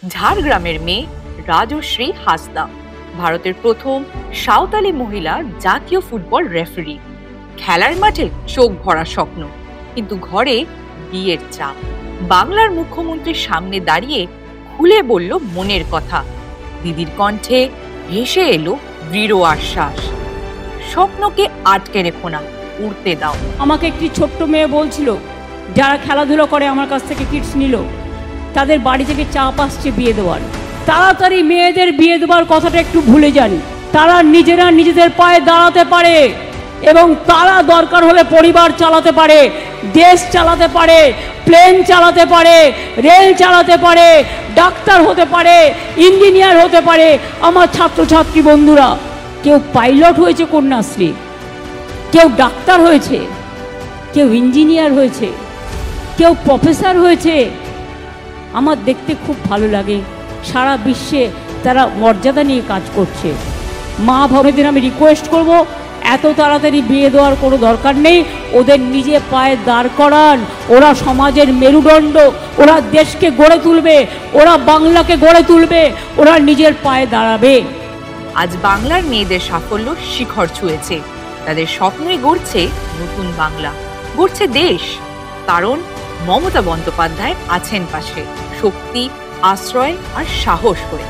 ঝাড়গ্রামের মেয়ে রাজশ্রী হাসদা ভারতের প্রথম সাঁওতালি মহিলা জাতীয় ফুটবল রেফারি। খেলার মাঠে চোখ ভরা স্বপ্ন, কিন্তু ঘরে বিয়ের চাপ। বাংলার মুখ্যমন্ত্রীর সামনে দাঁড়িয়ে খুলে বলল মনের কথা। দিদির কণ্ঠে ভেসে এলো দৃঢ় আশ্বাস, স্বপ্নকে আটকে রেখো না, উড়তে দাও। আমাকে একটি ছোট্ট মেয়ে বলছিল, যারা খেলাধুলো করে আমার কাছ থেকে কিটস নিল, তাদের বাড়ি থেকে চাপ আসছে বিয়ে দেওয়ার। তাড়াতাড়ি মেয়েদের বিয়ে দেওয়ার কথাটা একটু ভুলে যান। তারা নিজেরা নিজেদের পায়ে দাঁড়াতে পারে এবং তারা দরকার হলে পরিবার চালাতে পারে, দেশ চালাতে পারে, প্লেন চালাতে পারে, রেল চালাতে পারে, ডাক্তার হতে পারে, ইঞ্জিনিয়ার হতে পারে। আমার ছাত্রছাত্রী বন্ধুরা, কেউ পাইলট হয়েছে কন্যাশ্রী, কেউ ডাক্তার হয়েছে, কেউ ইঞ্জিনিয়ার হয়েছে, কেউ প্রফেসর হয়েছে। আমার দেখতে খুব ভালো লাগে। সারা বিশ্বে তারা মর্যাদা নিয়ে কাজ করছে। মা ভবেদের আমি রিকোয়েস্ট করব, এত তাড়াতাড়ি বিয়ে দেওয়ার কোনো দরকার নেই। ওদের নিজে পায়ে দাঁড় করান। ওরা সমাজের মেরুদণ্ড, ওরা দেশকে গড়ে তুলবে, ওরা বাংলাকে গড়ে তুলবে, ওরা নিজের পায়ে দাঁড়াবে। আজ বাংলার মেয়েদের সাফল্য শিখর ছুঁয়েছে। তাদের স্বপ্নই গড়ছে নতুন বাংলা, গড়ছে দেশ। কারণ মমতা বন্দ্যোপাধ্যায় আছেন পাশে, শক্তি, আশ্রয় আর সাহস হয়ে।